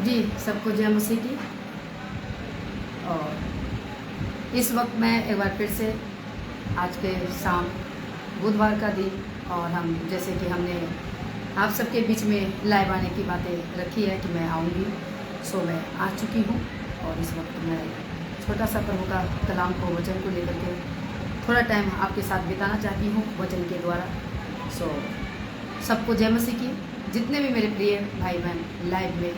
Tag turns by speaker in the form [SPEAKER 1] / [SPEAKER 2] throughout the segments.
[SPEAKER 1] जी, सबको जय मसीह की। और इस वक्त मैं एक बार फिर से आज के शाम बुधवार का दिन, और हम जैसे कि हमने आप सबके बीच में लाइव आने की बातें रखी है कि मैं आऊँगी, सो मैं आ चुकी हूँ। और इस वक्त मैं छोटा सा प्रभु का कलाम को, वचन को लेकर के थोड़ा टाइम आपके साथ बिताना चाहती हूँ वचन के द्वारा। सो सबको जय मसीह की। जितने भी मेरे प्रिय भाई बहन लाइव में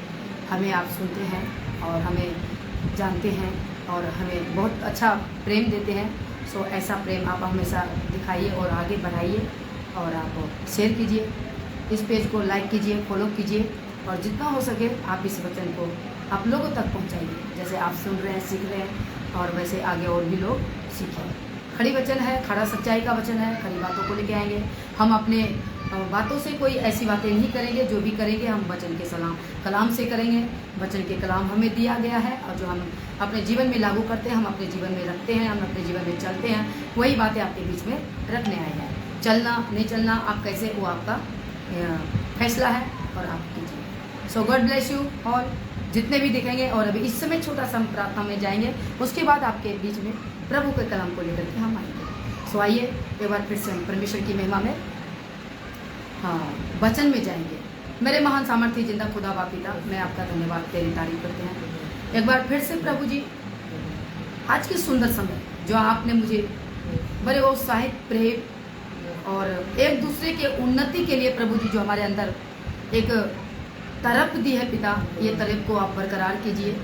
[SPEAKER 1] हमें आप सुनते हैं और हमें जानते हैं और हमें बहुत अच्छा प्रेम देते हैं, सो ऐसा प्रेम आप हमेशा दिखाइए और आगे बढ़ाइए। और आप शेयर कीजिए, इस पेज को लाइक कीजिए, फॉलो कीजिए, और जितना हो सके आप इस वचन को आप लोगों तक पहुंचाइए। जैसे आप सुन रहे हैं, सीख रहे हैं, और वैसे आगे और भी लोग सीखें। खड़ी वचन है, खड़ा सच्चाई का वचन है, खड़ी बातों को लेके आएंगे। हम अपने बातों से कोई ऐसी बातें नहीं करेंगे, जो भी करेंगे हम वचन के कलाम से करेंगे। वचन के कलाम हमें दिया गया है, और जो हम अपने जीवन में लागू करते हैं, हम अपने जीवन में रखते हैं, हम अपने जीवन में चलते हैं, वही बातें आपके बीच में रखने आए हैं। चलना नहीं चलना आप कैसे, वो आपका फैसला है और आप कीजिए। सो गॉड ब्लेस यू ऑल, जितने भी दिखेंगे। और अभी इस समय छोटा सा हम प्रार्थना में जाएंगे, उसके बाद आपके बीच में प्रभु के कलाम को लेकर के हम आएंगे। सो आइए एक बार फिर से हम परमेश्वर की महिमा में, वचन में जाएंगे। मेरे महान सामर्थ्य जिंदा खुदा बाप पिता, मैं आपका धन्यवाद, तेरी तारीफ करते हैं एक बार फिर से प्रभु जी। आज के सुंदर समय जो आपने मुझे बड़े उत्साहित प्रेम और एक दूसरे के उन्नति के लिए प्रभु जी जो हमारे अंदर एक तरफ दी है पिता, ये तरफ को आप बरकरार कीजिए।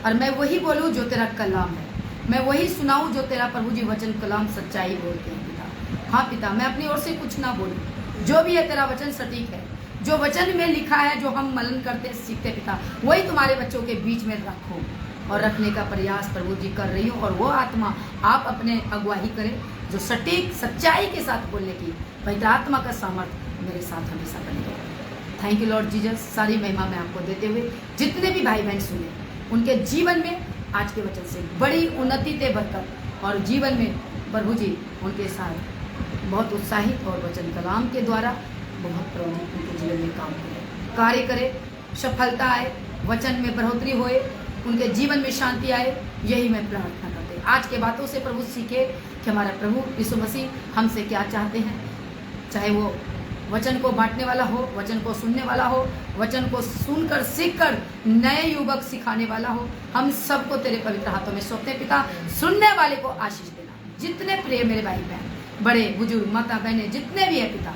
[SPEAKER 1] और मैं वही बोलूँ जो तेरा कलाम है, मैं वही सुनाऊँ जो तेरा प्रभु जी वचन कलाम सच्चाई बोलते हैं पिता। हाँ पिता, मैं अपनी ओर से कुछ ना बोलूँ, जो भी है तेरा वचन सटीक है। जो वचन में लिखा है, जो हम मनन करते सीखते पिता, वही तुम्हारे बच्चों के बीच में रखो। और रखने का प्रयास प्रभु जी कर रही हूँ, और वो आत्मा आप अपने अगुवाही करें, जो सटीक सच्चाई के साथ बोलने की पवित्र आत्मा का सामर्थ्य मेरे साथ हमेशा बने रहे। Thank you Lord Jesus. सारी महिमा मैं आपको देते हुए जितने भी भाई बहन सुने, उनके जीवन में आज के वचन से बड़ी उन्नति ते बरकत, और जीवन में प्रभु जी उनके साथ बहुत उत्साहित और वचन कलाम के द्वारा बहुत प्रभु उनके जीवन में काम करे, कार्य करे, सफलता आए, वचन में बढ़ोतरी होए, उनके जीवन में शांति आए। यही मैं प्रार्थना करते। आज के बातों से प्रभु सीखे कि हमारा प्रभु यीशु मसीह हमसे क्या चाहते हैं। चाहे वो वचन को बांटने वाला हो, वचन को सुनने वाला हो, वचन को सुनकर सीखकर नए युवक सिखाने वाला हो, हम सबको तेरे पवित्र हाथों में सौंपते हैं पिता। सुनने वाले को आशीष देना। जितने प्रिय मेरे भाई बहन, बड़े बुजुर्ग, माता बहनें जितने भी है पिता,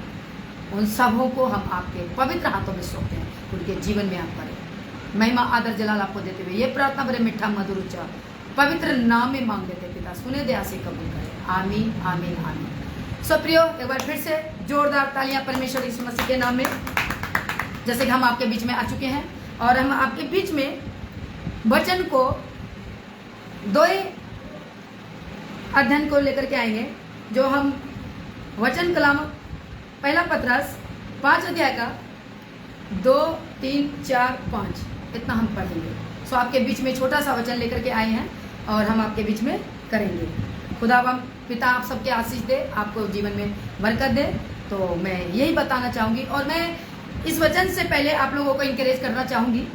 [SPEAKER 1] उन सबों को हम आपके पवित्र हाथों में सौंपते हैं। उनके जीवन में आप करें। महिमा आदर जलाल आपको देते हुए ये प्रार्थना बड़े मीठा मधुर उच्चार पवित्र नाम में मांग लेते पिता। सुने दया से कबूल करें। आमीन आमीन आमीन। सब प्रियो, एक बार फिर से जोरदार तालियां परमेश्वर यीशु मसीह के नाम में। जैसे कि हम आपके बीच में आ चुके हैं, और हम आपके बीच में वचन को दो अध्ययन को लेकर के आएंगे, जो हम वचन कलाम पहला पत्रस 5 अध्याय का 2, 3, 4, 5 इतना हम पढ़ेंगे। सो आपके बीच में छोटा सा वचन लेकर के आए हैं, और हम आपके बीच में करेंगे। खुदावंद पिता आप सबके आशीष दे, आपको जीवन में बरकत दे। तो मैं यही बताना चाहूँगी, और मैं इस वचन से पहले आप लोगों को इंकरेज करना चाहूँगी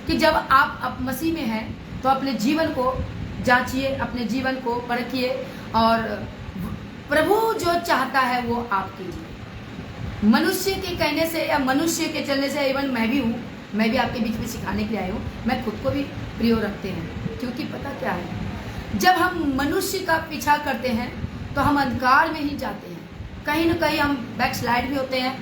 [SPEAKER 1] कि जब आप मसीह में हैं तो अपने जीवन को जांचिए, अपने जीवन को परखिए, और प्रभु जो चाहता है वो आप कीजिए। मनुष्य के कहने से या मनुष्य के चलने से, इवन मैं भी हूँ, मैं भी आपके बीच में सिखाने के लिए आई हूँ, मैं खुद को भी प्रिय रखते हैं। क्योंकि पता क्या है, जब हम मनुष्य का पीछा करते हैं तो हम अंधकार में ही जाते हैं, कहीं ना कहीं हम बैकस्लाइड भी होते हैं,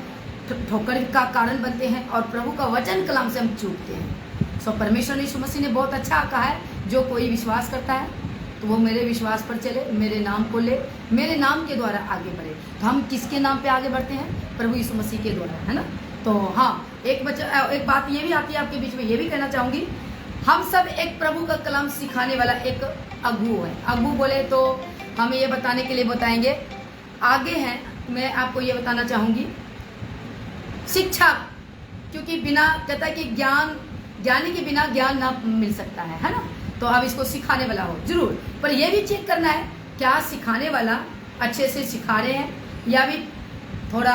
[SPEAKER 1] ठोकर का कारण बनते हैं, और प्रभु का वचन कलाम से हम चूकते हैं। सो परमेश्वर यीशु मसीह ने बहुत अच्छा कहा है, जो कोई विश्वास करता है तो वो मेरे विश्वास पर चले, मेरे नाम को ले, मेरे नाम के द्वारा आगे बढ़े। तो हम किसके नाम पे आगे बढ़ते हैं? प्रभु यीशु मसीह के द्वारा, है ना। तो हाँ, एक बात ये भी आती है आपके बीच में, ये भी कहना चाहूँगी, हम सब एक प्रभु का कलाम सिखाने वाला एक अगुओ है। अगुओ बोले तो हम ये बताने के लिए बताएंगे, आगे हैं। मैं आपको ये बताना चाहूँगी, शिक्षा, क्योंकि बिना, कहता है कि ज्ञानी के बिना ज्ञान ना मिल सकता है ना। तो अब इसको सिखाने वाला हो जरूर, पर यह भी चेक करना है क्या सिखाने वाला अच्छे से सिखा रहे हैं, या भी थोड़ा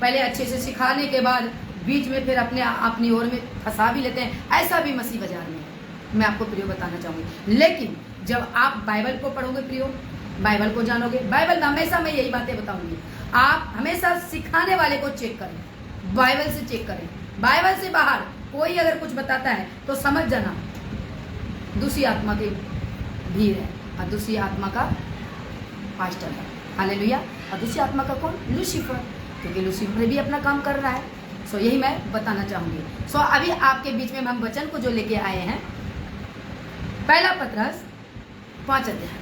[SPEAKER 1] पहले अच्छे से सिखाने के बाद बीच में फिर अपनी ओर में फंसा भी लेते हैं। ऐसा भी मसीह बाजार में है, मैं आपको प्रियो बताना चाहूँगी। लेकिन जब आप बाइबल को पढ़ोगे प्रियो, बाइबल को जानोगे, बाइबल में हमेशा मैं यही बातें बताऊंगी, आप हमेशा सिखाने वाले को चेक करें, बाइबल से चेक करें। बाइबल से बाहर कोई अगर कुछ बताता है तो समझ जाना दूसरी आत्मा की भीड़ है, और दूसरी आत्मा का पास्टर है। हालेलुया। और दूसरी आत्मा का कौन? लूसीफर, क्योंकि लूसीफर भी अपना काम कर रहा है। सो यही मैं बताना चाहूंगी। सो अभी आपके बीच में हम वचन को जो लेके आए हैं, पहला पत्रस 5 अध्याय,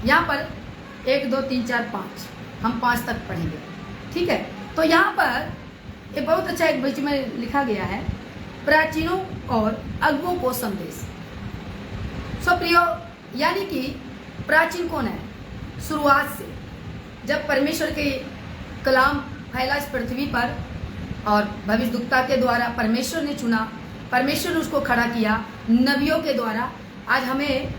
[SPEAKER 1] यहाँ पर 1 2 3 4 5, हम 5 तक पढ़ेंगे, ठीक है। तो यहाँ पर एक बहुत अच्छा एक बीच में लिखा गया है, प्राचीनों और अगुओं को संदेश। सो प्रियो, यानी कि प्राचीन कौन है? शुरुआत से जब परमेश्वर के कलाम फैला इस पृथ्वी पर और भविष्यद्वक्ता के द्वारा परमेश्वर ने चुना, परमेश्वर ने उसको खड़ा किया नबियों के द्वारा। आज हमें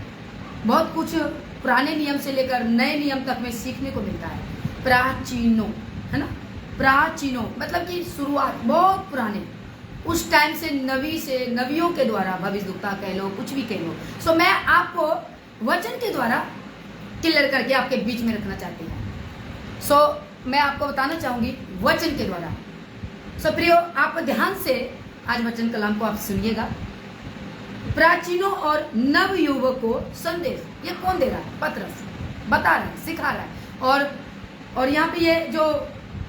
[SPEAKER 1] बहुत कुछ पुराने नियम से लेकर नए नियम तक में सीखने को मिलता है। प्राचीनों, है ना, प्राचीनों मतलब कि शुरुआत, बहुत पुराने, उस टाइम से नबियों के द्वारा, भविष्यद्वक्ता कह लो, कुछ भी कह लो। सो मैं आपको वचन के द्वारा क्लियर करके आपके बीच में रखना चाहती हूँ। सो मैं आपको बताना चाहूंगी वचन के द्वारा। सो प्रियो, आप ध्यान से आज वचन कलाम को आप सुनिएगा। प्राचीनों और नव युवक को संदेश, ये कौन दे रहा है? पत्रस बता रहा है, सिखा रहा है। और यहाँ पे ये जो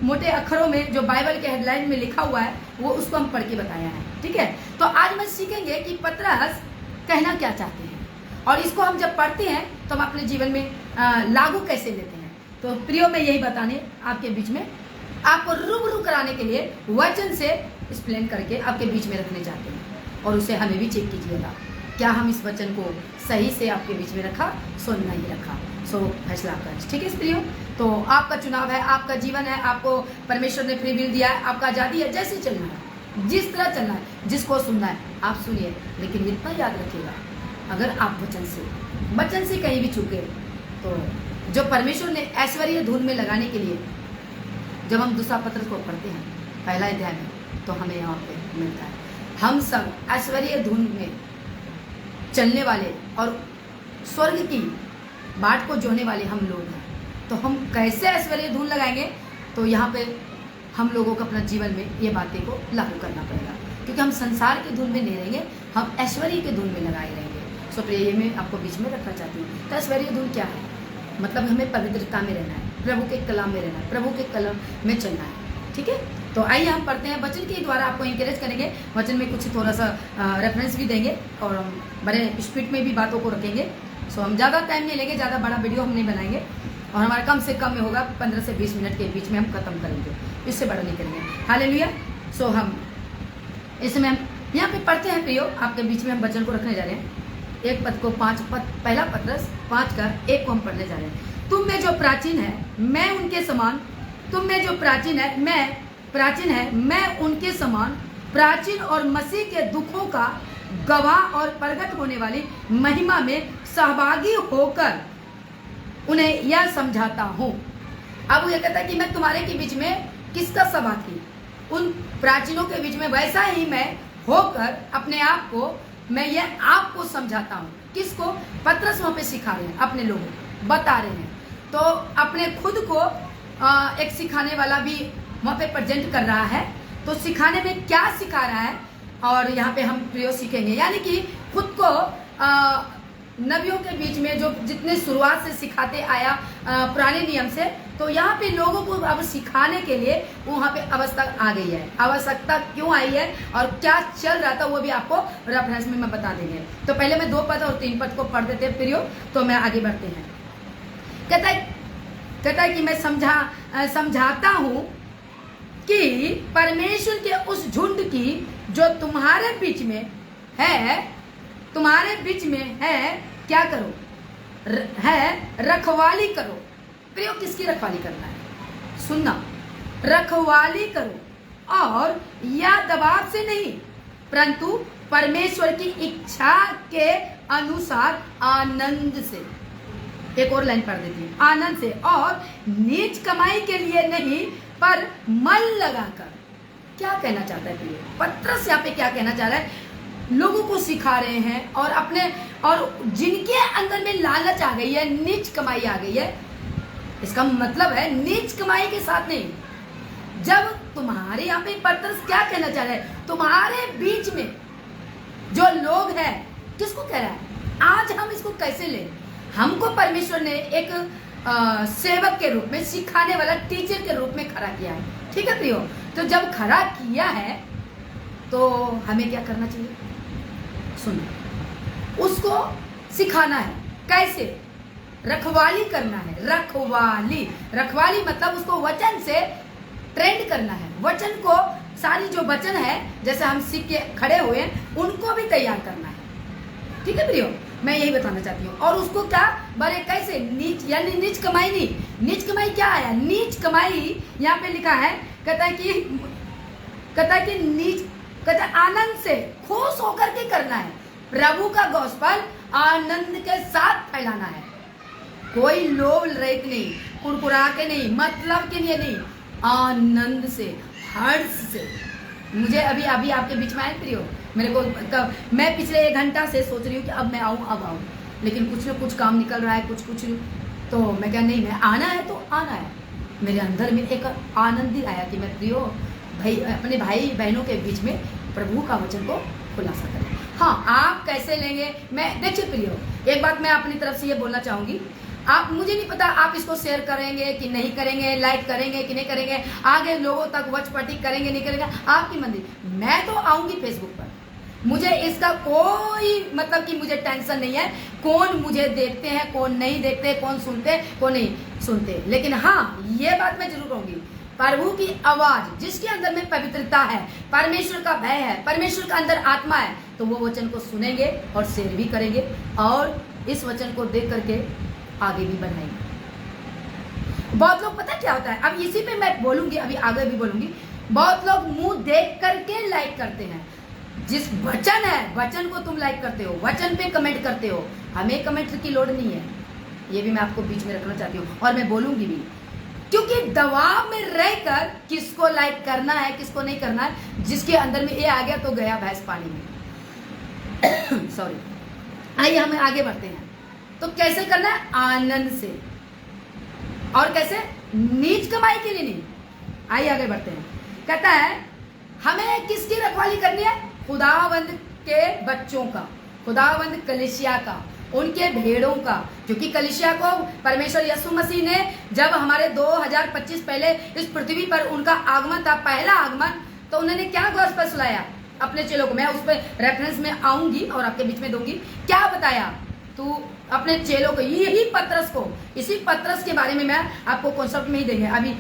[SPEAKER 1] मोटे अक्षरों में जो बाइबल के हेडलाइन में लिखा हुआ है, वो उसको हम पढ़ के बताया है, ठीक है। तो आज मैं सीखेंगे कि पत्रस कहना क्या चाहते हैं, और इसको हम जब पढ़ते हैं तो हम अपने जीवन में लागू कैसे लेते हैं। तो प्रियो, मैं यही बताने आपके बीच में आपको रूबरू कराने के लिए वचन से एक्सप्लेन करके आपके बीच में रखने चाहते हैं, और उसे हमें भी चेक कीजिएगा, क्या हम इस वचन को सही से आपके बीच में रखा, सो नहीं रखा, सो फैसला कर, ठीक है प्रियो। तो आपका चुनाव है, आपका जीवन है, आपको परमेश्वर ने फ्री विल दिया है, आपका आज़ादी है, जैसे चलना है, जिस तरह चलना है, जिसको सुनना है आप सुनिए। लेकिन इतना याद रखिएगा, अगर आप वचन से कहीं भी चूके तो जो परमेश्वर ने ऐश्वर्य धुन में लगाने के लिए, जब हम दूसरा पत्र को पढ़ते हैं पहला अध्याय में, तो हमें यहाँ पे मिलता है, हम सब ऐश्वर्य धुन में चलने वाले और स्वर्ग की बाट को जोड़ने वाले हम लोग हैं। तो हम कैसे ऐश्वर्य धुन लगाएंगे? तो यहाँ पे हम लोगों को अपना जीवन में ये बातें को लागू करना पड़ेगा, क्योंकि हम संसार की धुन में नहीं रहेंगे, हम ऐश्वर्य की धुन में लगाए रहेंगे। सो प्रिय, ये मैं आपको बीच में रखना चाहती हूँ। तो ऐश्वर्य धुन क्या है? मतलब हमें पवित्रता में रहना है, प्रभु के कलाम में रहना है, प्रभु के कलाम में चलना है, ठीक है। तो आइए हम पढ़ते हैं, वचन के द्वारा आपको इंकरेज करेंगे, वचन में कुछ थोड़ा सा रेफरेंस भी देंगे, और हम बड़े स्पीड में भी बातों को रखेंगे। सो हम ज़्यादा टाइम नहीं लेंगे, ज़्यादा बड़ा वीडियो हम नहीं बनाएंगे, और हमारा कम से कम में होगा 15 से 20 मिनट के बीच में हम खत्म करेंगे, इससे बड़ा नहीं करेंगे। हालेलुया। सो हम इसमें हम यहाँ पे पढ़ते हैं प्रियो, आपके बीच में हम वचन को रखने जा रहे हैं। एक पद को 5 पद, पहला पत्रस 5 का 1 को हम पढ़ने जा रहे हैं। तुम में जो प्राचीन है मैं उनके समान, तुम में जो प्राचीन है मैं उनके समान प्राचीन और मसीह के दुखों का गवाह और प्रकट होने वाली महिमा में सहभागी होकर उन्हें यह समझाता हूँ। अब वो ये कहता है कि मैं तुम्हारे के बीच में किसका सहभागी, उन प्राचीनों के बीच में वैसा ही मैं होकर अपने आप को, मैं ये आपको समझाता हूँ। किसको? पत्रस वहाँ पे सिखा रहे हैं, अपने लोगों को बता रहे हैं। तो अपने खुद को एक सिखाने वाला भी वहाँ पे प्रेजेंट कर रहा है। तो सिखाने में क्या सिखा रहा है, और यहाँ पे हम प्रियो सीखेंगे, यानी कि खुद को नबियों के बीच में जो जितने शुरुआत से सिखाते आया पुराने नियम से, तो यहाँ पे लोगों को अब सिखाने के लिए वहाँ पे अवस्था आ गई है। आवश्यकता क्यों आई है और क्या चल रहा था, वो भी आपको रेफरेंस में मैं बता देंगे। तो पहले मैं 2 पद और 3 पद को पढ़ देते हैं प्रियो, तो मैं आगे बढ़ते हैं। कहता है कि मैं समझाता हूँ कि परमेश्वर के उस झुंड की जो तुम्हारे बीच में है, क्या करो? रखवाली करो। प्रियो, किसकी रखवाली करना है? सुनना, रखवाली करो, और या दबाव से नहीं परंतु परमेश्वर की इच्छा के अनुसार आनंद से। एक और लाइन पढ़ देती हूँ, आनंद से, और नीच कमाई के लिए नहीं पर मन लगाकर। क्या कहना चाहता है प्रियो? पत्रस यहाँ पे क्या कहना चाह रहा है? लोगों को सिखा रहे हैं और जिनके अंदर में लालच आ गई है, नीच कमाई आ गई है, इसका मतलब है नीच कमाई के साथ नहीं। जब तुम्हारे यहाँ पे पत्रस क्या कहना चाह रहा है? तुम्हारे बीच में जो लोग हैं, किसको कह रहा है? आज हम इसको कैसे लें? हमको परमेश्वर ने एक सेवक के रूप में, सिखाने वाला टीचर के रूप में खड़ा किया है, ठीक है प्रियो? तो जब खड़ा किया है तो हमें क्या करना चाहिए? सुनो, उसको सिखाना है। कैसे? रखवाली करना है। रखवाली मतलब उसको वचन से ट्रेंड करना है। वचन को, सारी जो वचन है जैसे हम सीख के खड़े हुए हैं, उनको भी तैयार करना है, ठीक है प्रियो? मैं यही बताना चाहती हूँ। और उसको क्या बड़े कैसे? नीच, यानी नीच कमाई नहीं। नीच कमाई क्या आया? नीच कमाई यहाँ पे लिखा है, कहता है कि नीच, कहता है आनंद से, खुश होकर के करना है। प्रभु का गॉस्पेल आनंद के साथ फैलाना है। कोई लोभ रहित नहीं, कुरकुरा के नहीं, मतलब के लिए नहीं, आनंद से, हर्ष से। मुझे अभी आपके बीच में आए प्रियो, मेरे को मैं पिछले 1 घंटा से सोच रही हूँ कि अब मैं आऊँ, लेकिन कुछ न कुछ काम निकल रहा है, कुछ तो मैं क्या, नहीं, मैं आना है तो आना है। मेरे अंदर में एक आनंद ही आया कि मैं प्रियो भाई, अपने भाई बहनों के बीच में प्रभु का वचन को खुलासा करें। हाँ, आप कैसे लेंगे? मैं देखिए प्रियो, एक बात मैं अपनी तरफ से ये बोलना चाहूँगी। आप, मुझे नहीं पता आप इसको शेयर करेंगे कि नहीं करेंगे, लाइक करेंगे कि नहीं करेंगे, आगे लोगों तक वचपटी करेंगे नहीं करेंगे, आपकी मर्जी। मैं तो आऊँगी फेसबुक पर, मुझे इसका कोई मतलब कि मुझे टेंशन नहीं है कौन मुझे देखते हैं, कौन नहीं देखते, कौन सुनते, कौन नहीं सुनते। लेकिन हाँ, ये बात मैं जरूर कहूँगी, प्रभु की आवाज, जिसके अंदर में पवित्रता है, परमेश्वर का भय है, परमेश्वर का अंदर आत्मा है, तो वो वचन को सुनेंगे और शेयर भी करेंगे और इस वचन को देख करके आगे भी बढ़ाएंगे। बहुत लोग, पता क्या होता है, अब इसी पे मैं बोलूंगी, अभी आगे भी बोलूंगी। बहुत लोग मुंह देख करके लाइक करते हैं। जिस वचन है, वचन को तुम लाइक करते हो, वचन पे कमेंट करते हो। हमें कमेंट की लोड नहीं है, ये भी मैं आपको बीच में रखना चाहती हूँ और मैं बोलूंगी भी, क्योंकि दबाव में रहकर किसको लाइक करना है, किसको नहीं करना है, जिसके अंदर में ये आ गया तो गया भैंस पानी में। सॉरी, आइए हम आगे बढ़ते हैं। तो कैसे करना है? आनंद से। और कैसे? नीच कमाई के लिए नहीं। आइए आगे बढ़ते हैं। कहता है हमें किसकी रखवाली करनी है? खुदावंद के बच्चों का, खुदावंद कलीसिया का, उनके भेड़ों का। क्योंकि कलीसिया को परमेश्वर यीशु मसीह ने जब हमारे 2025 पहले इस पृथ्वी पर उनका आगमन था, पहला आगमन, तो उन्होंने क्या गॉस्पेल सुनाया अपने चेलों को? मैं उस पर रेफरेंस में आऊंगी और आपके बीच में दूंगी। क्या बताया? तू अपने चेलों को, यही पत्रस को, इसी पत्रस के बारे में मैं आपको कॉन्सेप्ट में ही देंगे, अभी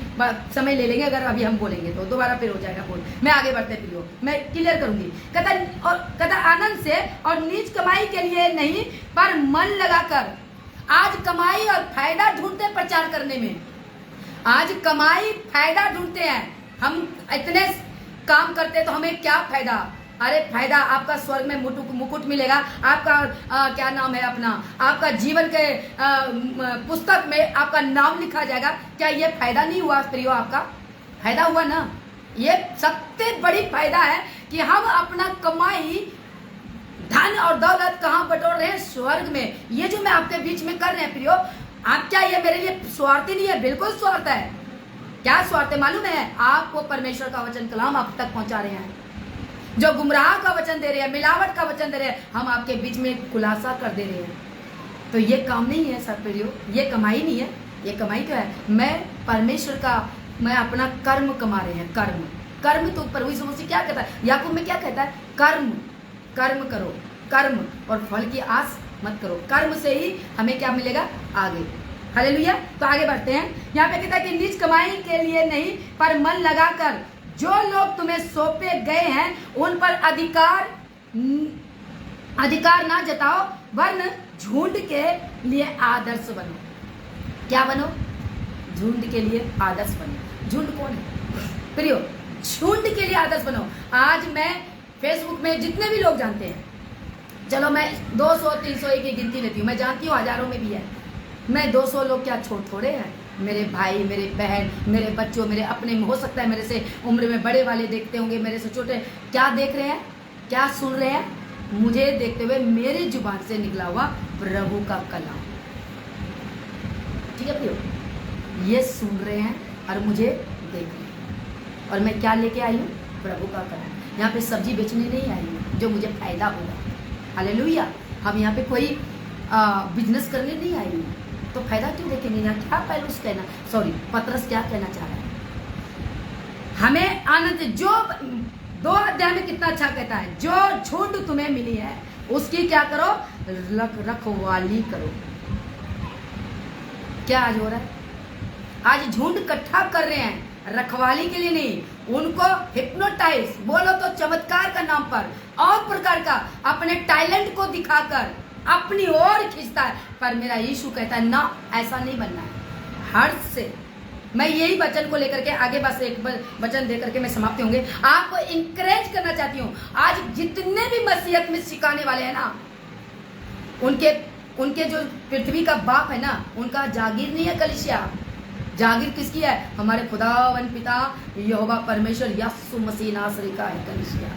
[SPEAKER 1] समय ले लेंगे, अगर अभी हम बोलेंगे तो दोबारा फिर हो जाएगा बोल। मैं आगे बढ़ते प्रियो, मैं क्लियर करूंगी। कहता आनंद से और नीच कमाई के लिए नहीं, पर मन लगाकर। आज कमाई और फायदा ढूंढते प्रचार करने में, आज कमाई फायदा ढूंढते हैं। हम इतने काम करते तो हमें क्या फायदा? अरे फायदा, आपका स्वर्ग में मुकुट मिलेगा, आपका क्या नाम है अपना, आपका जीवन के पुस्तक में आपका नाम लिखा जाएगा। क्या ये फायदा नहीं हुआ प्रियो? आपका फायदा हुआ ना। ये सबसे बड़ी फायदा है कि हम अपना कमाई, धन और दौलत कहाँ बटोर रहे हैं? स्वर्ग में। ये जो मैं आपके बीच में कर रहे हैं प्रियो, आप क्या ये मेरे लिए स्वार्थी नहीं है? बिल्कुल स्वार्थ है। क्या स्वार्थ है मालूम है? आपको परमेश्वर का वचन कलाम आप तक पहुंचा रहे हैं, जो गुमराह का वचन दे रहे हैं, मिलावट का वचन दे रहे हैं, हम आपके बीच में खुलासा कर दे रहे हैं। तो ये काम नहीं है सर प्रियो, ये कमाई नहीं है। ये कमाई क्या है? मैं परमेश्वर का, मैं अपना कर्म कमा रहे हैं। कर्म तो प्रभु यीशु मसीह क्या कहता है? याकूब में क्या कहता है? कर्म करो, कर्म और फल की आस मत करो। कर्म से ही हमें क्या मिलेगा आगे। हालेलुया। तो आगे बढ़ते हैं। यहाँ पे कहता है कि नीच कमाई के लिए नहीं, पर मन लगाकर जो लोग तुम्हें सौंपे गए हैं उन पर अधिकार ना जताओ, वरन झुंड के लिए आदर्श बनो। क्या बनो? झुंड के लिए आदर्श बनो। झुंड कौन है प्रियो? झुंड के लिए आदर्श बनो। आज मैं फेसबुक में जितने भी लोग जानते हैं, चलो मैं 200 300 की गिनती लेती हूँ, मैं जानती हूँ हजारों में भी है। मैं 200 लोग क्या छोड़ थोड़े हैं? मेरे भाई, मेरे बहन, मेरे बच्चों, मेरे अपने, हो सकता है मेरे से उम्र में बड़े वाले देखते होंगे, मेरे से छोटे, क्या देख रहे हैं, क्या सुन रहे हैं? मुझे देखते हुए मेरी जुबान से निकला हुआ प्रभु का कलाम। ठीक है प्रियो, ये सुन रहे हैं और मुझे देख रहे हैं। और मैं क्या लेके आई हूँ? प्रभु का कलाम। यहाँ पे सब्जी बेचने नहीं आई हूँ जो मुझे फायदा होगा। हालेलुया। हम यहाँ पे कोई बिजनेस करने नहीं आई हूँ, तो फायदा क्यों देखेंगे? यहाँ क्या पहलुस कहना, सॉरी पतरस क्या कहना चाह रहा है? हमें आनंद, जो 2 अध्याय में कितना अच्छा कहता है, जो झुंड तुम्हें मिली है उसकी क्या करो? रखवाली करो। क्या आज हो रहा है? आज झुंड इकट्ठा कर रहे हैं रखवाली के लिए नहीं, उनको हिप्नोटाइज, बोलो तो चमत्कार का नाम पर और प्रकार का अपने टैलेंट को दिखाकर अपनी ओर खींचता है। पर मेरा यीशु कहता है ना, ऐसा नहीं बनना है। हर्ष से मैं यही वचन को लेकर के आगे, बस एक वचन देकर के मैं समाप्त होंगे। आपको इंकरेज करना चाहती हूँ, आज जितने भी मसीहत में सिखाने वाले हैं ना, उनके जो पृथ्वी का बाप है ना, उनका जागीर नहीं है कलीसिया। जागीर किसकी है? हमारे खुदावन पिता यहोवा परमेश्वर यीशु मसीह नासरी का है कलीसिया।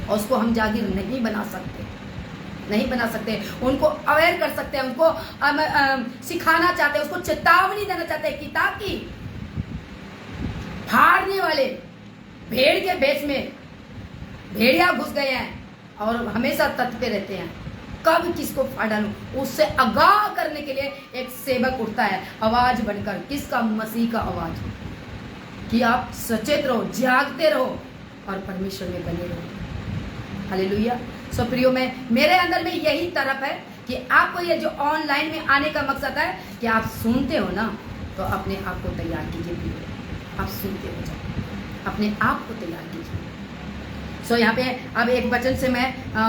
[SPEAKER 1] और उसको हम जागीर नहीं बना सकते, नहीं बना सकते। उनको अवेयर कर सकते हैं, उनको सिखाना चाहते हैं, उसको चेतावनी देना चाहते हैं कि ताकि फाड़ने वाले भेड़ के भेष में भेड़िया घुस गए हैं और हमेशा तत्व पे रहते हैं, कब किसको फाड़ डालूं, उससे आगाह करने के लिए एक सेवक उठता है आवाज बनकर। किसका? मसीह का आवाज, कि आप सचेत रहो, जागते रहो और परमेश्वर में बने रहो। हालेलुया। सो प्रियो, में मेरे अंदर में यही तरफ है कि आपको ये जो ऑनलाइन में आने का मकसद है कि आप सुनते हो ना, तो अपने आप को तैयार कीजिए प्रियो। आप सुनते हो जाओ, अपने आप को तैयार कीजिए। सो यहाँ पे अब एक वचन से मैं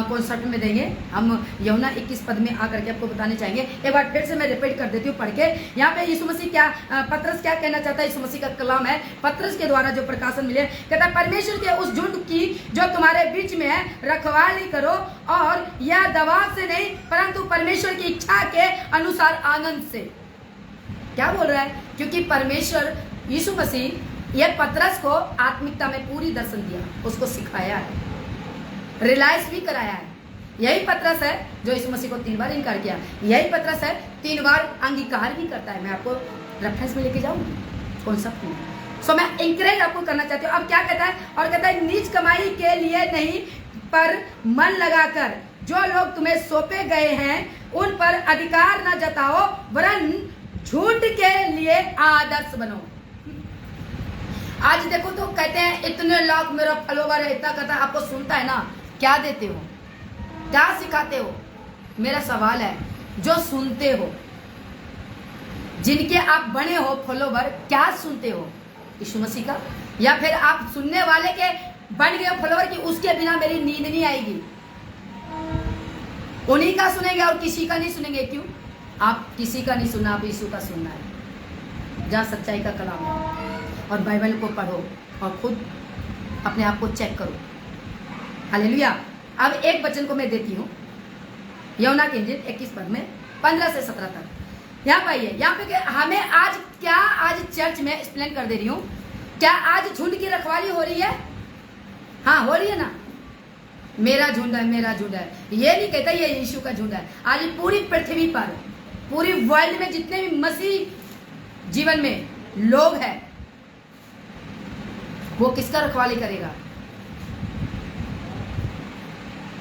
[SPEAKER 1] कॉन्सेप्ट में देंगे हम, यूहन्ना 21 पद में आकर के आपको बताने चाहेंगे। एक बार फिर से मैं रिपीट कर देती हूँ पढ़ के। यहाँ पे यीशु मसीह क्या, पतरस क्या कहना चाहता है? यीशु मसीह का कलाम है, पतरस के द्वारा जो प्रकाशन मिले, कहता है परमेश्वर के उस झुंड की जो तुम्हारे बीच में है रखवाली करो, और यह दबाव से नहीं परंतु परमेश्वर की इच्छा के अनुसार आनंद से। क्या बोल रहा है? क्योंकि परमेश्वर यीशु मसीह यह पतरस को आत्मिकता में पूरी दर्शन दिया, उसको सिखाया है, रियलाइज भी कराया है। यही पतरस है जो यीशु मसीह को 3 बार इनकार किया, यही पतरस है 3 बार अंगीकार भी करता है। मैं आपको रेफरेंस में लेके जाऊंगी कॉन्सेप्ट में। सो मैं इंकरेज आपको करना चाहती हूँ। अब क्या कहता है? और कहता है नीच कमाई के लिए नहीं पर मन लगाकर जो लोग तुम्हें सौंपे गए हैं उन पर अधिकार न जताओ, वरन झूठ के लिए आदर्श बनो। आज देखो तो कहते हैं इतने लाख मेरा फॉलोवर है, इतना कहता है, आपको सुनता है ना, क्या देते हो, क्या सिखाते हो? मेरा सवाल है, जो सुनते हो, जिनके आप बने हो फॉलोवर, क्या सुनते हो? यीशु मसीह का? या फिर आप सुनने वाले के बन गए फॉलोवर कि उसके बिना मेरी नींद नहीं आएगी, उन्हीं का सुनेंगे और किसी का नहीं सुनेंगे? क्यों? आप किसी का नहीं सुनना, आप यीशु का सुनना है, जहाँ सच्चाई का कलाम है। और बाइबल को पढ़ो और खुद अपने आप को चेक करो। हालेलुया। अब एक वचन को मैं देती हूँ, यूहन्ना की इंजील 21 पद में 15 से 17 तक। यहाँ पे यहाँ पे हमें आज क्या, आज चर्च में एक्सप्लेन कर दे रही हूँ, क्या आज झुंड की रखवाली हो रही है? हाँ, हो रही है ना। मेरा झुंड है, मेरा झुंड है, ये नहीं कहता ये यीशु का झुंड है। आज पूरी पृथ्वी पर, पूरी वर्ल्ड में जितने भी मसीह जीवन में लोग हैं, वो किसका रखवाली करेगा?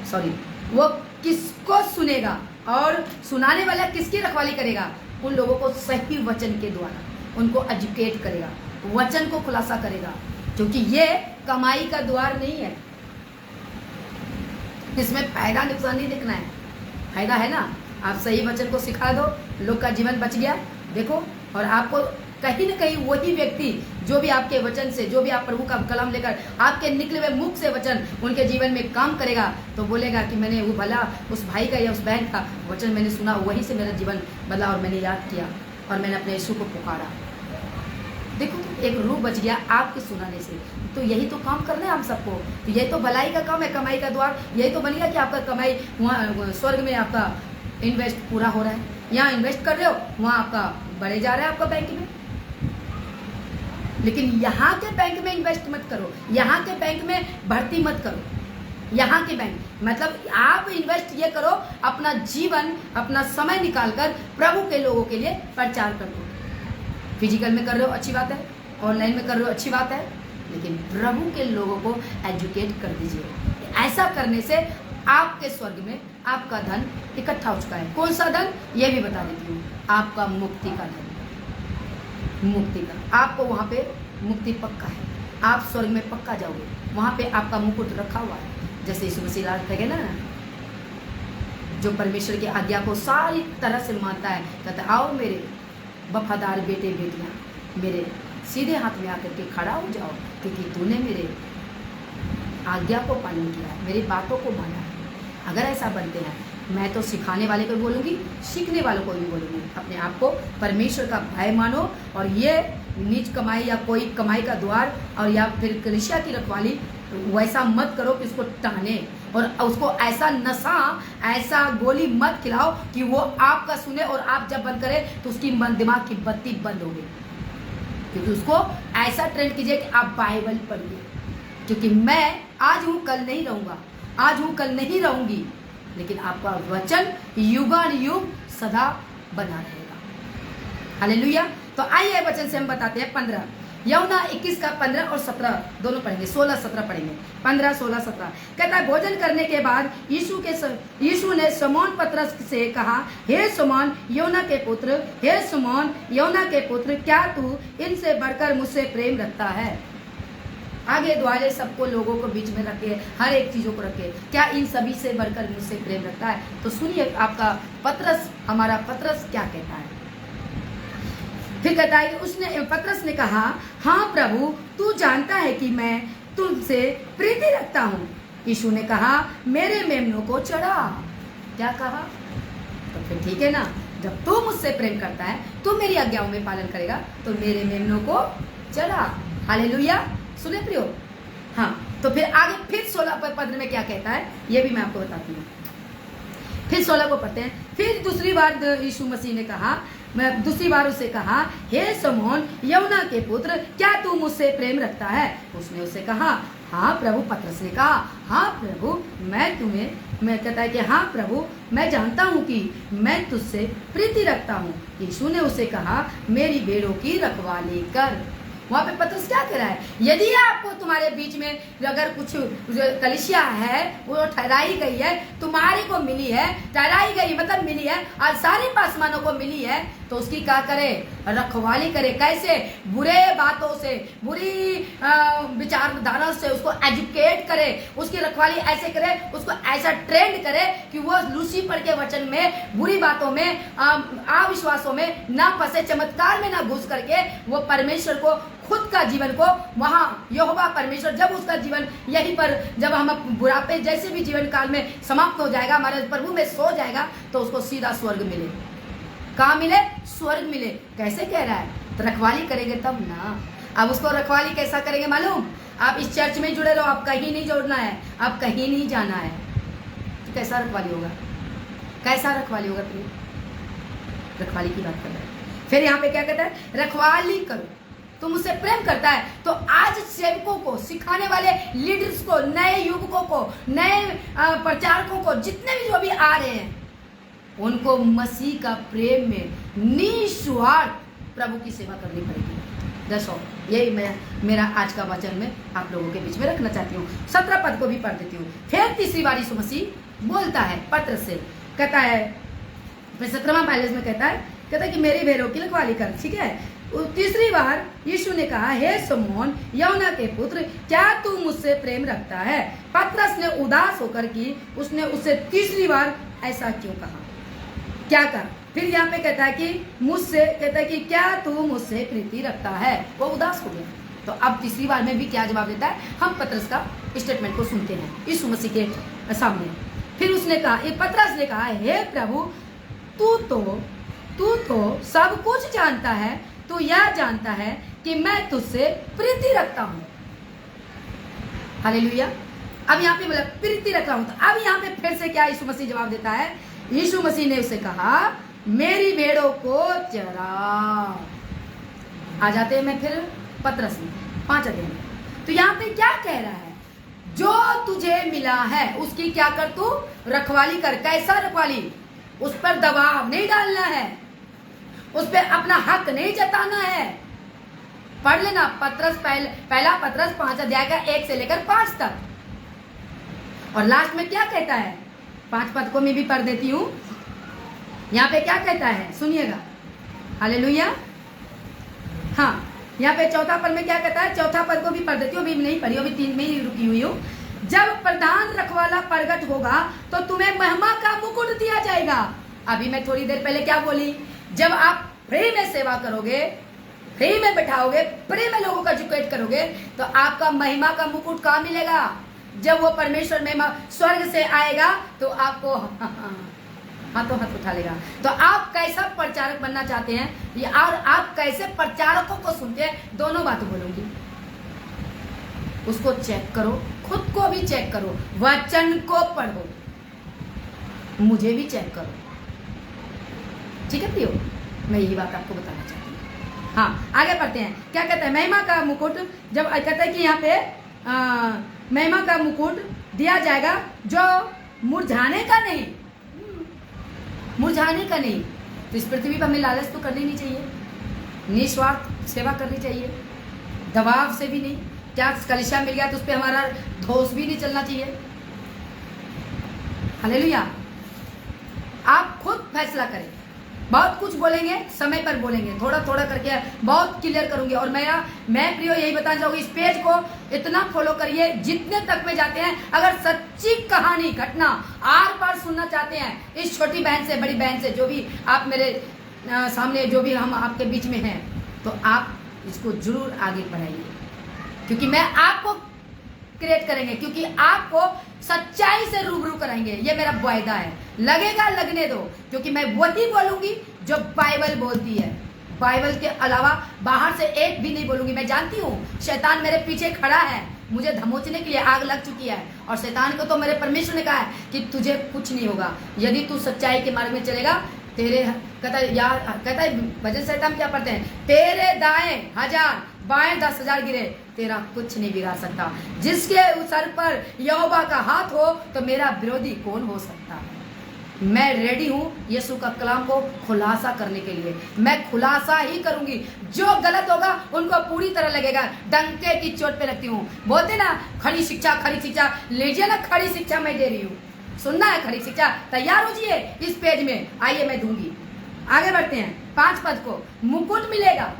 [SPEAKER 1] सॉरी, वो किसको सुनेगा और सुनाने वाला किसकी रखवाली करेगा? उन लोगों को सही वचन के द्वारा उनको एजुकेट करेगा, वचन को खुलासा करेगा, क्योंकि ये कमाई का द्वार नहीं है। इसमें फायदा नुकसान नहीं देखना है, फायदा है ना। आप सही वचन को सिखा दो, लोग का जीवन बच गया, देखो। और आपको कहीं न कहीं वही व्यक्ति जो भी आपके वचन से, जो भी आप प्रभु का कलाम लेकर आपके निकले हुए मुख से वचन उनके जीवन में काम करेगा, तो बोलेगा कि मैंने वो भला उस भाई का या उस बहन का वचन मैंने सुना, वहीं से मेरा जीवन बदला और मैंने याद किया और मैंने अपने यीशु को पुकारा। देखो तो एक रूह बच गया आपके सुनाने से। तो यही तो काम करना है हम सबको। तो यही तो भलाई का काम है, कमाई का द्वार यही तो बन गया कि आपका कमाई वहाँ स्वर्ग में आपका इन्वेस्ट पूरा हो रहा है। यहाँ इन्वेस्ट कर रहे हो, वहाँ आपका बढ़े जा रहा है आपका बैंक में। लेकिन यहाँ के बैंक में इन्वेस्ट मत करो, यहाँ के बैंक में भर्ती मत करो। यहाँ के बैंक मतलब आप इन्वेस्ट ये करो, अपना जीवन, अपना समय निकालकर प्रभु के लोगों के लिए प्रचार कर दो। फिजिकल में कर रहे हो अच्छी बात है, ऑनलाइन में कर रहे हो अच्छी बात है, लेकिन प्रभु के लोगों को एजुकेट कर दीजिए। ऐसा करने से आपके स्वर्ग में आपका धन इकट्ठा हो चुका है। कौन सा धन, ये भी बता देती हूँ, आपका मुक्ति का धन। मुक्ति का आपको वहाँ पे मुक्ति पक्का है, आप स्वर्ग में पक्का जाओगे, वहाँ पे आपका मुकुट रखा हुआ है। जैसे यीशु मसीह कहे ना, जो परमेश्वर की आज्ञा को सारी तरह से मानता है, कहता है आओ मेरे वफादार बेटे बेटियाँ, मेरे सीधे हाथ में आकर के खड़ा हो जाओ, क्योंकि तूने मेरे आज्ञा को पालन किया है, मेरी बातों को माना है। अगर ऐसा बनते हैं, मैं तो सिखाने वाले को बोलूँगी, सीखने वालों को भी बोलूँगी, अपने आप को परमेश्वर का भय मानो, और ये नीच कमाई या कोई कमाई का द्वार और या फिर कलीसिया की रखवाली वैसा मत करो कि उसको टाने, और उसको ऐसा नशा, ऐसा गोली मत खिलाओ कि वो आपका सुने और आप जब बंद करें तो उसकी दिमाग की बत्ती बंद हो गई। क्योंकि उसको ऐसा ट्रेंड कीजिए कि आप बाइबल पढ़िए, क्योंकि मैं आज हूँ कल नहीं रहूँगा, आज हूँ कल नहीं रहूँगी, लेकिन आपका वचन युगानुयुग सदा बना रहेगा। हालेलुया। तो आइए वचन से हम बताते हैं 15 यूहन्ना 21 का 15 और 17 दोनों पढ़ेंगे, 16-17 पढ़ेंगे, 15-16-17 कहता है, भोजन करने के बाद यीशु ने शमौन पतरस से कहा, हे शमौन यूहन्ना के पुत्र, हे शमौन यूहन्ना के पुत्र, क्या तू इनसे बढ़कर मुझसे प्रेम रखता है? आगे द्वारे सबको लोगों को बीच में रखे, हर एक चीजों को रखे, क्या इन सभी से बढ़कर मुझसे प्रेम रखता है? तो सुनिए आपका पतरस, हमारा पतरस क्या कहता है। फिर कहता है कि पतरस ने कहा, हाँ प्रभु, तू जानता है कि मैं तुमसे प्रीति रखता हूँ। यीशु ने कहा, मेरे मेमनों को चढ़ा। क्या कहा? तो फिर ठीक है ना, जब तू मुझसे प्रेम करता है, तू मेरी आज्ञाओं में पालन करेगा, तो मेरे मेमनों को चढ़ा। हालेलुया। सुने प्रियो। हाँ, तो फिर आगे फिर 16 पद में क्या कहता है, ये भी मैं आपको बताती हूँ। फिर 16 को पढ़ते हैं। फिर दूसरी बार यीशु मसीह ने कहा, मैं दूसरी बार उसे कहा, हे शमौन यूहन्ना के पुत्र, क्या तू मुझसे प्रेम रखता है? उसने उसे कहा, हाँ प्रभु। पतरस ने कहा, हाँ प्रभु, मैं कहता है कि हाँ प्रभु, मैं जानता हूँ कि मैं तुझसे प्रीति रखता हूँ। यीशु ने उसे कहा, मेरी भेड़ों की रखवाली कर। वहाँ पे पतरस क्या कह रहा है, यदि आपको तुम्हारे बीच में अगर कुछ कलीसिया है, वो ठहराई गई है, तुम्हारे को मिली है, ठहराई गई मतलब मिली है, और सारे पासवानों को मिली है, तो उसकी क्या करे? रखवाली करे। कैसे? बुरे बातों से, बुरी विचारधारा से उसको एजुकेट करे, उसकी रखवाली ऐसे करे, उसको ऐसा ट्रेंड करे कि वो लूसीफर के वचन में, बुरी बातों में, अविश्वासों में ना फंसे, चमत्कार में ना घुस करके वो परमेश्वर को, खुद का जीवन को वहां यहोवा परमेश्वर, जब उसका जीवन यहीं पर, जब हम बुढ़ापे जैसे भी जीवन काल में समाप्त हो जाएगा, हमारे प्रभु में सो जाएगा, तो उसको सीधा स्वर्ग मिले। कहाँ मिले? स्वर्ग मिले। कैसे कह रहा है? तो रखवाली करेंगे तब ना। अब उसको रखवाली कैसा करेंगे मालूम? आप इस चर्च में जुड़े रहो, आप कहीं नहीं जोड़ना है, आप कहीं नहीं जाना है, तो कैसा रखवाली होगा? कैसा रखवाली होगा? फिर रखवाली की बात कर रहे हैं। फिर यहाँ पे क्या कहता है? रखवाली करो। तो मुझसे प्रेम करता है। तो आज सेवकों को, सिखाने वाले लीडर्स को, नए युवकों को, नए प्रचारकों को, जितने भी जो भी आ रहे हैं, उनको मसीह का प्रेम में निस्वार्थ प्रभु की सेवा करनी पड़ेगी। दसो, यही मैं मेरा आज का वचन में आप लोगों के बीच में रखना चाहती हूँ। 17 पद को भी पढ़ देती हूँ। फिर तीसरी बार यीशु मसीह बोलता है पतरस से, कहता है, फिर 17वां पैलेस में कहता है कि मेरी भेड़ों की रखवाली कर। ठीक है। तीसरी बार यीशु ने कहा, हे शमौन यूहन्ना के पुत्र, क्या तू मुझसे प्रेम रखता है? पतरस ने उदास होकर कि उसने उससे तीसरी बार ऐसा क्यों कहा, क्या कहा? फिर यहाँ पे कहता है कि मुझसे, कहता है कि क्या तू मुझसे प्रीति रखता है? वो उदास हो गया। तो अब तीसरी बार में भी क्या जवाब देता है? हम पतरस का स्टेटमेंट को सुनते हैं यीशु मसीह के सामने। फिर उसने कहा, पतरस ने कहा, हे प्रभु, तू तो सब कुछ जानता है, तू यह जानता है कि मैं तुझसे प्रीति रखता हूँ। हालेलुया। अब यहाँ पे मतलब प्रीति रखता हूँ। तो अब यहाँ पे फिर से क्या यीशु मसीह जवाब देता है? यीशु मसीह ने उसे कहा, मेरी भेड़ों को चरा। आ जाते हैं मैं फिर पतरस में 5 अध्याय में। तो यहाँ पे क्या कह रहा है, जो तुझे मिला है उसकी क्या कर, तू रखवाली कर। कैसा रखवाली? उस पर दबाव नहीं डालना है, उस पर अपना हक नहीं जताना है। पढ़ लेना पतरस पहला पतरस 5 अध्याय का 1 से लेकर 5 तक। और लास्ट में क्या कहता है, 5 पद को मैं भी पढ़ देती हूँ। यहाँ पे क्या कहता है सुनिएगा, हालेलुया। हाँ, यहाँ पे चौथा पद में क्या कहता है, चौथा पद को भी पढ़ देती हूँ, अभी नहीं पढ़ी, अभी 3 में ही रुकी हुई हूँ। जब प्रधान रखवाला प्रगट होगा तो तुम्हें महिमा का मुकुट दिया जाएगा। अभी मैं थोड़ी देर पहले क्या बोली, जब आप फ्री में सेवा करोगे, फ्री में बैठाओगे, फ्री में लोगों का एजुकेट करोगे, तो आपका महिमा का मुकुट कहाँ मिलेगा? जब वो परमेश्वर महिमा स्वर्ग से आएगा तो आपको हाथों हाथ उठा लेगा। तो आप कैसा प्रचारक बनना चाहते हैं और आप कैसे प्रचारकों को सुनते हैं, दोनों बातें बोलूंगी। उसको चेक करो, खुद को भी चेक करो, वचन को पढ़ो, मुझे भी चेक करो, ठीक है प्रियो? मैं यही बात आपको बताना चाहती हूँ। हाँ, आगे पढ़ते हैं। क्या कहते हैं, महिमा का मुकुट, जब कहते हैं कि यहाँ पे महिमा का मुकुट दिया जाएगा जो मुरझाने का नहीं, मुरझाने का नहीं। तो इस पृथ्वी पर हमें लालच तो करनी नहीं चाहिए, निस्वार्थ सेवा करनी चाहिए, दबाव से भी नहीं। क्या कलिशा मिल गया तो उस पर हमारा धोस भी नहीं चलना चाहिए। हालेलुया। आप खुद फैसला करें। बहुत कुछ बोलेंगे, समय पर बोलेंगे, थोड़ा थोड़ा करके बहुत क्लियर करूंगी। और मैं प्रियो यही बताना चाहूंगी, इस पेज को इतना फॉलो करिए जितने तक में जाते हैं। अगर सच्ची कहानी घटना आर पार सुनना चाहते हैं, इस छोटी बहन से, बड़ी बहन से, जो भी आप मेरे सामने, जो भी हम आपके बीच में हैं, तो आप इसको जरूर आगे बढ़ाइए, क्योंकि मैं आपको क्रिएट करेंगे, क्योंकि आपको सच्चाई से रूबरू कराएंगे। ये मेरा वायदा है। लगेगा लगने दो, क्योंकि मैं वही बोलूंगी जो बाइबल बोलती है। बाइबल के अलावा बाहर से एक भी नहीं बोलूंगी। मैं जानती हूँ शैतान मेरे पीछे खड़ा है, मुझे धमोचने के लिए आग लग चुकी है। और शैतान को तो मेरे परमेश्वर ने कहा है कि तुझे कुछ नहीं होगा यदि तू सच्चाई के मार्ग में चलेगा। तेरे कहता है भजन शैतान क्या पढ़ते हैं, तेरे दाएं 1000 बाएं 10,000 गिरे, तेरा कुछ नहीं बिगाड़ सकता। जिसके सर पर यहोवा का हाथ हो तो मेरा विरोधी कौन हो सकता है। मैं रेडी हूँ यीशु का कलाम को खुलासा करने के लिए। मैं खुलासा ही करूंगी, जो गलत होगा उनको पूरी तरह लगेगा। डंके की चोट पे लगती हूँ। बोलते ना खड़ी शिक्षा, खड़ी शिक्षा लीजिए ना, खड़ी शिक्षा मैं दे रही हूँ। सुनना है खड़ी शिक्षा, तैयार हो जाइए इस पेज में, आइए मैं दूंगी। आगे बढ़ते हैं। 5 पद को मुकुट मिलेगा,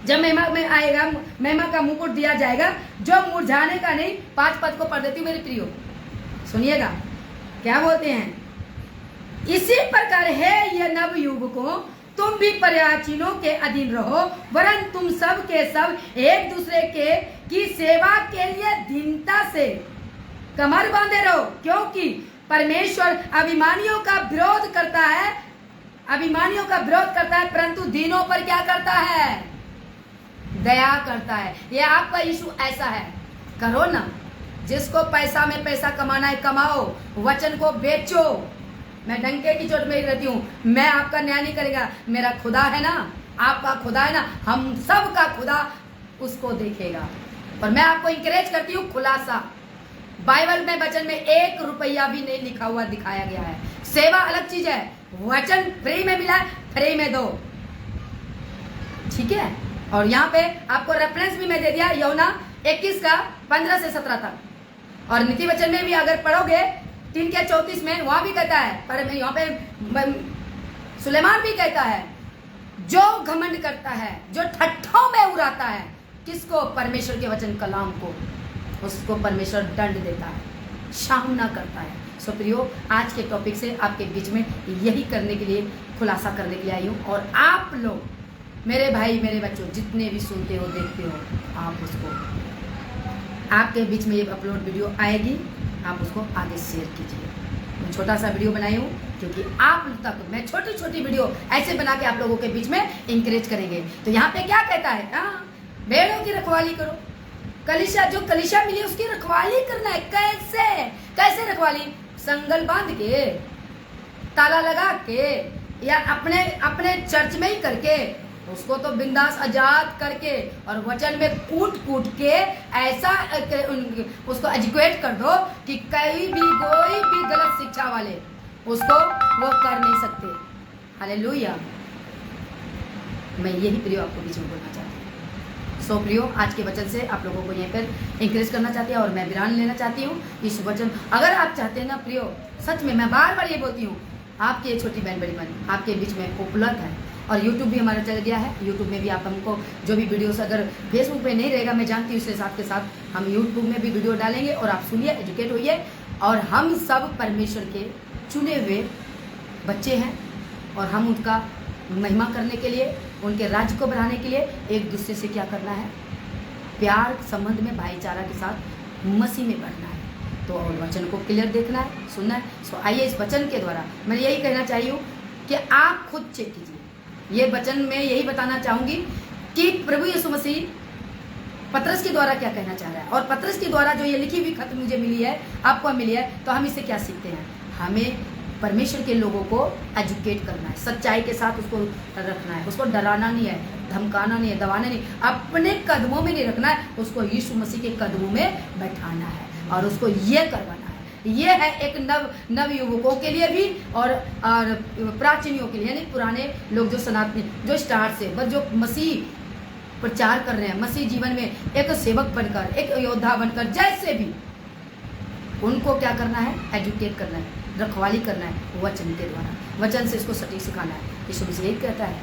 [SPEAKER 1] जब महिमा में आएगा, महिमा का मुकुट दिया जाएगा जो मुरझाने का नहीं। 5 पद को पढ़ देती हूँ मेरे प्रियो, सुनिएगा क्या बोलते हैं। इसी प्रकार है ये नव युवकों, तुम भी पर्याचीनों के अधीन रहो, वरन तुम सब के सब एक दूसरे के की सेवा के लिए दीनता से कमर बांधे रहो, क्योंकि परमेश्वर अभिमानियों का विरोध करता है, अभिमानियों का विरोध करता है, परंतु दीनों पर क्या करता है, दया करता है। ये आपका यीशु ऐसा है। करो ना, जिसको पैसा में पैसा कमाना है कमाओ, वचन को बेचो। मैं डंके की चोट में ही रहती हूँ, मैं आपका न्याय नहीं करेगा। मेरा खुदा है ना, आपका खुदा है ना, हम सब का खुदा उसको देखेगा। और मैं आपको इंकरेज करती हूँ खुलासा। बाइबल में वचन में 1 रुपया भी नहीं लिखा हुआ दिखाया गया है। सेवा अलग चीज है, वचन फ्री में मिला है, फ्री में दो, ठीक है। और यहाँ पे आपको रेफरेंस भी मैं दे दिया, यूहन्ना 21 का 15 से 17 तक। और नीति वचन में भी अगर पढ़ोगे 3 के 34 में, वहां भी कहता है, पर यहाँ पे सुलेमान भी कहता है, जो घमंड करता है, जो ठट्ठों में उड़ाता है, किसको, परमेश्वर के वचन कलाम को, उसको परमेश्वर दंड देता है, सामना करता है। सो प्रियो, आज के टॉपिक से आपके बीच में यही करने के लिए, खुलासा करने के लिए आई हूँ। और आप लोग मेरे भाई मेरे बच्चों जितने भी सुनते हो देखते हो, आप उसको, आपके बीच में ये अपलोड वीडियो आएगी, आप उसको आगे शेयर कीजिए। मैं छोटा सा वीडियो बनाई हूँ क्योंकि आप तक मैं छोटी छोटी वीडियो ऐसे बना के आप लोगों के बीच में इंकरेज करेंगे। तो यहाँ पे क्या कहता है, भेड़ों की रखवाली करो। कलिशा, जो कलिशा मिली उसकी रखवाली करना है। कैसे कैसे रखवाली, संगल बांध के, ताला लगा के, या अपने अपने चर्च में ही करके, उसको तो बिंदास आजाद करके और वचन में कूट कूट के ऐसा उसको एजुकेट कर दो कि कोई भी गलत शिक्षा वाले उसको वो कर नहीं सकते। हालेलुया। मैं यही प्रियो आपको बीच में बोलना चाहती हूँ। सो प्रियो, आज के वचन से आप लोगों को यहीं पर इंकरेज करना चाहती हूँ और मैं विराम लेना चाहती हूँ इस वचन। अगर आप चाहते हैं ना प्रियो, सच में मैं बार बार ये बोलती हूँ, आपकी ये छोटी बहन बड़ी बहन आपके बीच में उपलब्ध है और यूट्यूब भी हमारा चल गया है। यूट्यूब में भी आप हमको जो भी वीडियोस, अगर फेसबुक पे नहीं रहेगा मैं जानती हूँ, उसके साथ के साथ हम यूट्यूब में भी वीडियो डालेंगे और आप सुनिए, एजुकेट होइए। और हम सब परमेश्वर के चुने हुए बच्चे हैं और हम उनका महिमा करने के लिए, उनके राज्य को बढ़ाने के लिए एक दूसरे से क्या करना है, प्यार संबंध में भाईचारा के साथ मसीह में बढ़ना है। तो और वचन को क्लियर देखना है, सुनना है। सो आइए इस वचन के द्वारा मैं यही कहना चाहिए हूँ कि आप खुद चेक कीजिए। ये वचन में यही बताना चाहूँगी कि प्रभु यीशु मसीह पतरस के द्वारा क्या कहना चाह रहा है, और पतरस के द्वारा जो ये लिखी हुई खत मुझे मिली है, आपको मिली है, तो हम इससे क्या सीखते हैं। हमें परमेश्वर के लोगों को एजुकेट करना है, सच्चाई के साथ उसको रखना है, उसको डराना नहीं है, धमकाना नहीं है, दबाना नहीं, अपने कदमों में नहीं रखना है, उसको यीशु मसीह के कदमों में बैठाना है और उसको ये करवाना है। ये है एक नव युवकों के लिए भी और प्राचीनियों के लिए, यानी पुराने लोग जो सनातनी, जो स्टार से बस जो मसीह प्रचार कर रहे हैं, मसीह जीवन में एक सेवक बनकर, एक योद्धा बनकर, जैसे भी उनको क्या करना है, एजुकेट करना है, रखवाली करना है वचन के द्वारा। वचन से इसको सटीक सिखाना है। यीशु मसीह यही कहता है,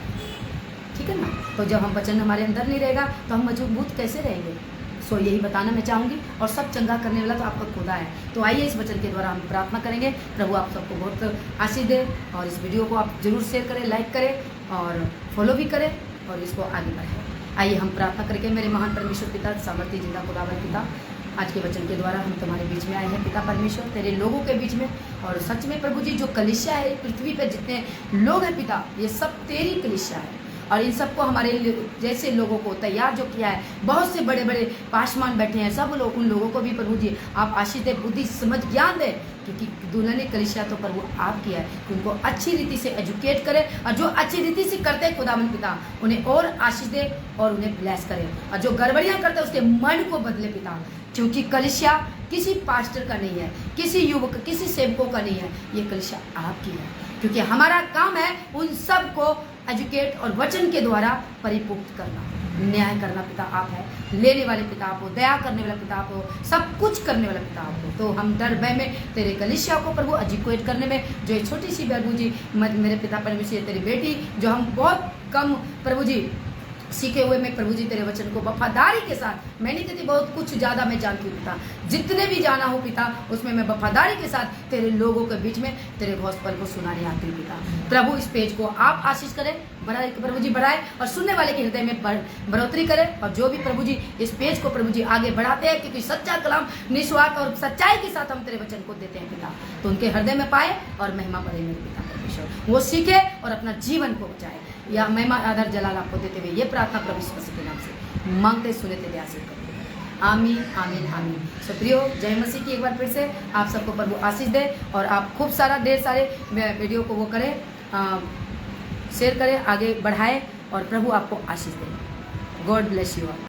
[SPEAKER 1] ठीक है ना। तो जब हम वचन हमारे अंदर नहीं रहेगा तो हम मजबूत कैसे रहेंगे। सो यही बताना मैं चाहूँगी। और सब चंगा करने वाला तो आपका खुदा है। तो आइए इस वचन के द्वारा हम प्रार्थना करेंगे। प्रभु आप सबको बहुत आशीष दे और इस वीडियो को आप जरूर शेयर करें, लाइक करें और फॉलो भी करें और इसको आगे बढ़ाएं। आइए हम प्रार्थना करके, मेरे महान परमेश्वर पिता, सामर्थ्य जिंदा खुदावन पिता, आज के वचन के द्वारा हम तुम्हारे बीच में आए हैं पिता परमेश्वर, तेरे लोगों के बीच में। और सच में प्रभु जी, जो कलीसिया है पृथ्वी पर जितने लोग हैं पिता, ये सब तेरी कलीसिया है और इन सबको हमारे जैसे लोगों को तैयार जो किया है, बहुत से बड़े बड़े पासवान बैठे हैं, सब लोग, उन लोगों को भी प्रभु जी आप आशीष दे, बुद्धि समझ ज्ञान दे, क्योंकि दुल्हन कलीसिया तो प्रभु आप किया है कि उनको अच्छी रीति से एजुकेट करे और जो अच्छी रीति से करते हैं खुदावन पिता, उन्हें और आशीष दे और उन्हें ब्लेस करे। और जो गड़बड़ियाँ करते हैं उसके मन को बदले पिता, क्योंकि कलीसिया किसी पास्टर का नहीं है, किसी युवक, किसी सेवकों का नहीं है, ये कलीसिया आपकी है। क्योंकि हमारा काम है उन सब को एजुकेट और वचन के द्वारा परिपुक्त करना, न्याय करना पिता आप है, लेने वाले पिता आप हो, दया करने वाला पिता आप हो, सब कुछ करने वाला पिता आप हो। तो हम डर भय में तेरे कलीसिया को प्रभु एजुकेट करने में, जो एक छोटी सी प्रभु जी मेरे पिता परमेश्वर, तेरी बेटी जो हम बहुत कम प्रभु जी सीखे हुए में प्रभु जी तेरे वचन को वफादारी के साथ, मैं नहीं कहती बहुत कुछ ज़्यादा मैं जानती हूँ पिता, जितने भी जाना हो पिता उसमें मैं वफादारी के साथ तेरे लोगों के बीच में तेरे गॉस्पेल को सुनाने आती हूँ पिता। प्रभु इस पेज को आप आशीष करें, बढ़ाए प्रभु जी, बढ़ाए और सुनने वाले के हृदय में बढ़ोतरी करें। और जो भी प्रभु जी इस पेज को प्रभु जी आगे बढ़ाते हैं, क्योंकि सच्चा कलाम निस्वार्थ और सच्चाई के साथ हम तेरे वचन को देते हैं पिता, तो उनके हृदय में पाए और महिमा पड़े मेरे पिता परमेश्वर, वो सीखे और अपना जीवन को बचाए। या महिमा आदर जलाल आपको देते हुए ये प्रार्थना प्रभु यीशु मसीह के नाम से मांगते सुने तेरे आशीष करते, आमीन आमीन आमीन। सो प्रियो, जय मसीह की एक बार फिर से आप सबको प्रभु आशीष दे और आप खूब सारा ढेर सारे वीडियो को वो करें, शेयर करें, आगे बढ़ाएं और प्रभु आपको आशीष दे। God bless you all.